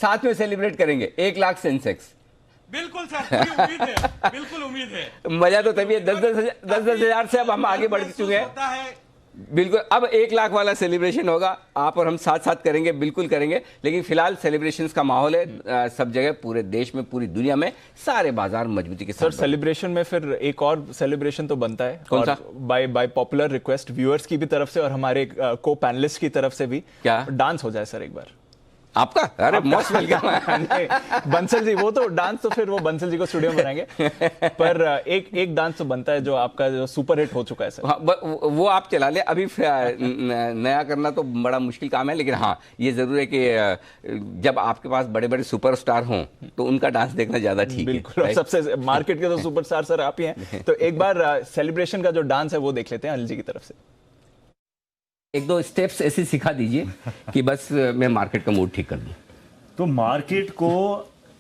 साथ में सेलिब्रेट करेंगे 1 लाख सेंसेक्स। बिल्कुल सर, पूरी उम्मीद है, बिल्कुल उम्मीद है। मजा तो तभी है, 10-10 हजार से अब हम आगे बढ़ चुके हैं। बिल्कुल, अब 1 लाख वाला सेलिब्रेशन होगा, आप और हम साथ साथ करेंगे, बिल्कुल करेंगे। लेकिन फिलहाल सेलिब्रेशंस का माहौल है सब जगह, पूरे देश में, पूरी दुनिया में, सारे बाजार मजबूती के साथ। सर सेलिब्रेशन में फिर एक और सेलिब्रेशन तो बनता है, कौन सा? बाय पॉपुलर रिक्वेस्ट व्यूअर्स की भी तरफ से और हमारे को पैनलिस्ट की तरफ से भी, क्या डांस हो जाए सर एक बार आपका? अरे मोस्ट वेलकम। बंसल जी, वो तो डांस तो फिर वो बंसल जी को स्टूडियो में बनाएंगे, पर एक डांस तो बनता है जो आपका जो सुपर हिट हो चुका है सर। हाँ, वो आप चला ले, अभी नया करना तो बड़ा मुश्किल काम है। लेकिन हाँ, ये जरूर है कि जब आपके पास बड़े बड़े सुपरस्टार हों तो उनका डांस देखना ज्यादा ठीक है। बिल्कुल, सबसे मार्केट के तो सुपरस्टार सर आप ही हैं, तो एक बार सेलिब्रेशन का जो डांस है वो देख लेते हैं अनिल जी की तरफ से। 1-2 स्टेप्स ऐसे सिखा दीजिए कि बस मैं मार्केट का मूड ठीक कर दूं। तो मार्केट को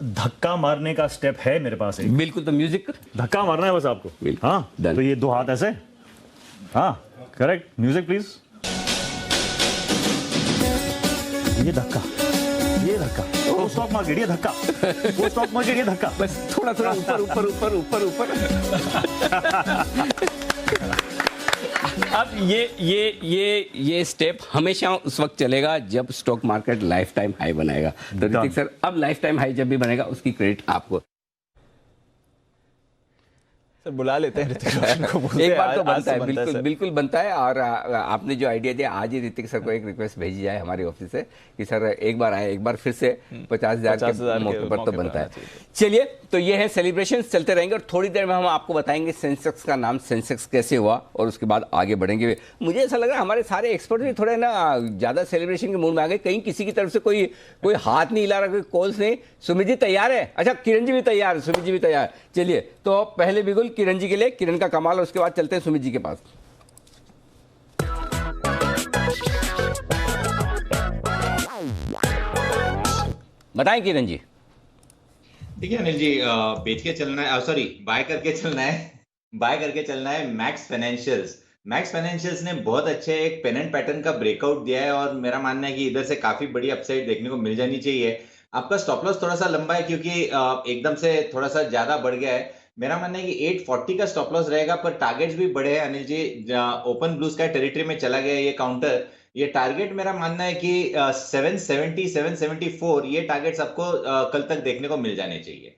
धक्का मारने का स्टेप है मेरे पास एक। बिल्कुल, तो म्यूजिक धक्का मारना है बस आपको। हाँ, Done. तो ये 2 हाथ ऐसे। हाँ, करेक्ट। Music please. ये धक्का, ये धक्का, वो स्टॉक मार्केट, ये धक्का, वो स्टॉक मार्केट, ये धक्का। बस थोड़ा थोड़ा ऊपर ऊपर ऊपर ऊपर ऊपर। अब ये स्टेप हमेशा उस वक्त चलेगा जब stock market life time high बनाएगा। तो ऋतिक सर, अब लाइफ टाइम हाई जब भी बनेगा उसकी क्रेडिट आपको। सर बुला लेते हैं ऋतिक रोशन को। एक बार तो बनता है, बिल्कुल बिल्कुल बनता है। और आपने जो आइडिया दिया, आज ही ऋतिक सर को एक रिक्वेस्ट भेजी जाए हमारे ऑफिस से कि सर एक बार आए, एक बार फिर से 50,000 के मौके पर तो बनता है। चलिए, तो ये है सेलिब्रेशन, चलते रहेंगे और थोड़ी देर में हम आपको बताएंगे सेंसेक्स का नाम सेंसेक्स कैसे हुआ और उसके बाद आगे बढ़ेंगे। मुझे ऐसा लग रहा है हमारे सारे एक्सपर्ट भी थोड़े ना ज्यादा सेलिब्रेशन के मूड में आ गए। कहीं किसी की तरफ से कोई हाथ नहीं हिला रहा, कोई कॉल्स नहीं। सुमित जी तैयार है? अच्छा, किरण जी भी तैयार है, सुमित जी भी तैयार। चलिए, तो पहले बिल्कुल किरण जी के लिए, किरण का कमाल, और उसके बाद चलते हैं सुमित जी के पास। बताएं किरण जी। ठीक है अनिल जी, बेच के चलना है, सॉरी बाय करके चलना है मैक्स फाइनेंशियल्स। मैक्स फाइनेंशियल्स ने बहुत अच्छे एक पेनेंट पैटर्न का ब्रेकआउट दिया है और मेरा मानना है कि इधर से काफी बड़ी अपसाइड देखने को मिल जानी चाहिए। आपका स्टॉप लॉस थोड़ा सा लंबा है क्योंकि एकदम से थोड़ा सा ज्यादा बढ़ गया है। मेरा मानना है कि 840 का स्टॉप लॉस रहेगा, पर टारगेट्स भी बड़े हैं Anil ji. Open blue sky territory में चला गया ये काउंटर। ये टारगेट मेरा मानना है कि 770 774 ये टारगेट्स आपको कल तक देखने को मिल जाने चाहिए।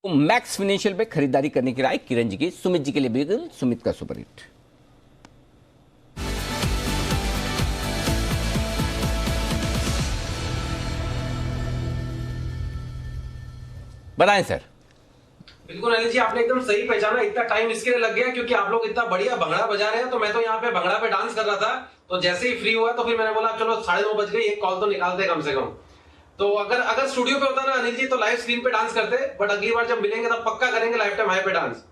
तो मैक्स फाइनेंशियल पे खरीदारी करने की राय किरण जी की। सुमित जी के लिए बिल्कुल सुमित का सुपर हिट। बताएं सर। बिल्कुल अनिल जी, आपने एकदम सही पहचाना। इतना टाइम इसके लिए लग गया क्योंकि आप लोग इतना बढ़िया भंगड़ा बजा रहे हैं, तो मैं तो यहाँ पे भंगड़ा पे डांस कर रहा था। तो जैसे ही फ्री हुआ तो फिर मैंने बोला चलो 9:30 बज गई, एक कॉल तो निकालते कम से कम। तो अगर स्टूडियो पे होता ना अनिल जी तो लाइव स्क्रीन पे डांस करते, बट अगली बार जब मिलेंगे तब पक्का करेंगे लाइफ टाइम हाई पे डांस।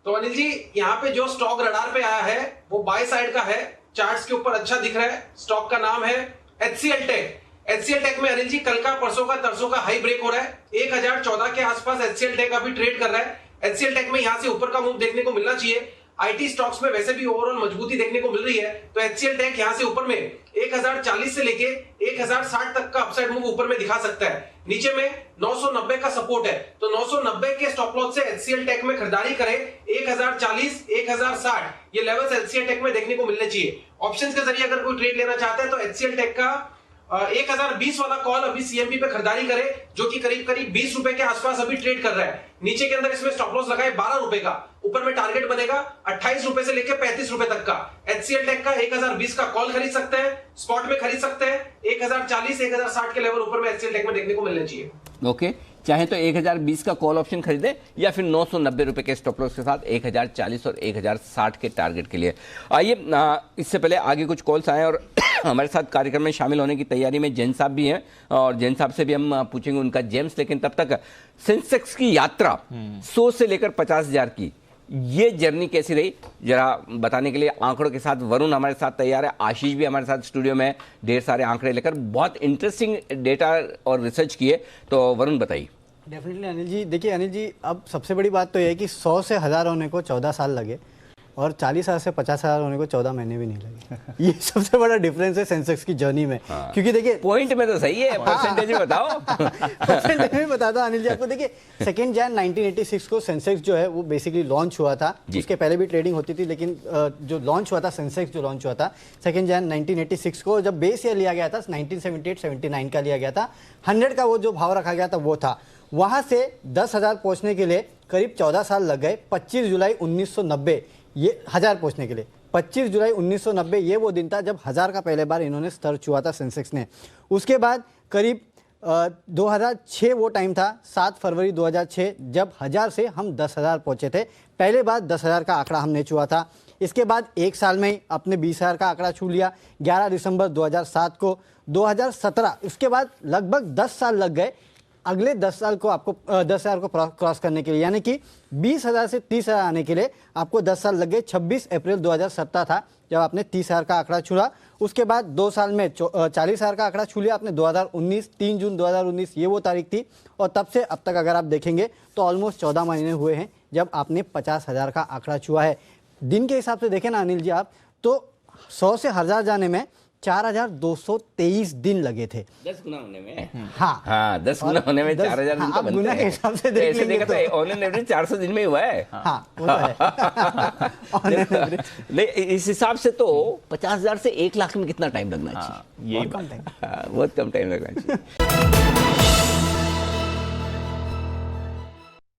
तो अनिल जी, यहाँ पे जो स्टॉक रडार पे आया है वो बाय साइड का है, चार्ट्स के ऊपर अच्छा दिख रहा है। स्टॉक का नाम है HCL टेक। HCL टेक में अनिल जी कल का, परसों का, तरसों का हाई ब्रेक हो रहा है। 1014 के आसपास HCL टेक अभी ट्रेड कर रहा है। HCL टेक में यहां से ऊपर का मूव देखने को मिलना चाहिए। आईटी स्टॉक्स में वैसे भी ओवरऑल मजबूती देखने को मिल रही है, तो HCL टेक यहां से ऊपर में 1040 से लेके 1060 तक का अपसाइड मूव ऊपर में दिखा सकता है। नीचे में 990 का सपोर्ट है, तो 990 के स्टॉप लॉस से HCL टेक में खरीदारी करें। 1040 1060 ये लेवल्स HCL टेक में देखने को मिलने चाहिए। ऑप्शंस के जरिए अगर कोई ट्रेड लेना चाहता है तो HCL टेक का 1020 वाला कॉल अभी सीएमपी पे खरीदारी करे, जो कि करीब करीब 20 रुपए के आसपास अभी ट्रेड कर रहा है। नीचे के अंदर इसमें स्टॉप लॉस लगाए 12 रुपए का, ऊपर में टारगेट बनेगा 28 रुपए से लेकर 35 रुपए तक का। HCL टेक का 1020 का कॉल खरीद सकते हैं, स्पॉट में खरीद सकते हैं। 1040 1060 के लेवल ऊपर में HCL टेक में देखने को मिलने चाहिए। ओके, चाहे तो 1020 का कॉल ऑप्शन खरीदे या फिर 990 रुपए के स्टॉप लॉस के साथ 1040 और 1060 के टारगेट के लिए। आइए, इससे पहले आगे कुछ कॉल्स आए और हमारे साथ कार्यक्रम में शामिल होने की तैयारी में जैन साहब भी हैं और जैन साहब से भी हम पूछेंगे उनका जेम्स। लेकिन तब तक सेंसेक्स की यात्रा 100 से लेकर 50,000 की ये जर्नी कैसी रही जरा बताने के लिए आंकड़ों के साथ वरुण हमारे साथ तैयार है, आशीष भी हमारे साथ स्टूडियो में ढेर सारे आंकड़े लेकर बहुत इंटरेस्टिंग डेटा और रिसर्च किए। तो वरुण बताइए। डेफिनेटली अनिल जी, देखिए अनिल जी, अब सबसे बड़ी बात तो यह है कि 100 से 1000 होने को 14 साल लगे और 40,000 से 50,000 होने को 14 महीने भी नहीं लगे। ये सबसे बड़ा डिफरेंस है सेंसेक्स की जर्नी में। क्योंकि देखिए पॉइंट में तो सही है, परसेंटेज में बताओ। परसेंटेज में बताता हूं अनिल जी आपको। देखिए 2 जन 1986 को सेंसेक्स जो है वो बेसिकली लॉन्च हुआ था। उसके पहले भी ट्रेडिंग होती थी, लेकिन जो लॉन्च हुआ था सेंसेक्स जो लॉन्च हुआ था 2 जन 1986 को, जब बेस ईयर लिया गया था 1978-79 का लिया गया था, 100 का वो जो भाव रखा गया था वो था। वहां से 10,000 पहुंचने के लिए करीब 14 साल लग गए। 25 जुलाई 1990 ये 1000 पहुंचने के लिए 25 जुलाई 1990 ये वो दिन था जब 1000 का पहले बार इन्होंने स्तर छुआ था सेंसेक्स ने। उसके बाद करीब 2006 वो टाइम था, 7 फरवरी 2006, जब 1000 से हम 10,000 पहुंचे थे। पहले बार 10,000 का आंकड़ा हमने छुआ था। इसके बाद एक साल में ही अपने 20,000 का आंकड़ा छू लिया 11 दिसंबर 2007 को। 2017 उसके बाद लगभग 10 साल लग गए अगले 10 साल को आपको 10,000 को क्रॉस करने के लिए, यानी कि 20,000 से 30,000 आने के लिए आपको 10 साल लग गए। 26 अप्रैल 2017 था जब आपने 30,000 का आंकड़ा छुआ। उसके बाद 2 साल में 40,000 का आंकड़ा छू लिया आपने 2019, 3 जून 2019 ये वो तारीख थी। और तब से अब तक अगर आप देखेंगे तो ऑलमोस्ट 14 महीने हुए हैं जब आपने 50,000 का आंकड़ा छुआ है। दिन के हिसाब से देखें ना अनिल जी आप, तो 100 से 1000 जाने में 4,223 दिन लगे थे। 10 गुना होने में। हाँ 10 गुना होने में 4,000 दिन तो बनते गुना के हैं। हिसाब से तो देख ऐसे लेंगे देखा तो ऑन एन एवरेज 400 दिन में ही हुआ है। हाँ वो तो है। On an average। नहीं, इस हिसाब से तो 50,000 से 1 लाख में कितना टाइम लगना चाहिए? यही बहुत कम टाइम। बहुत कम टाइम लगना चाहिए।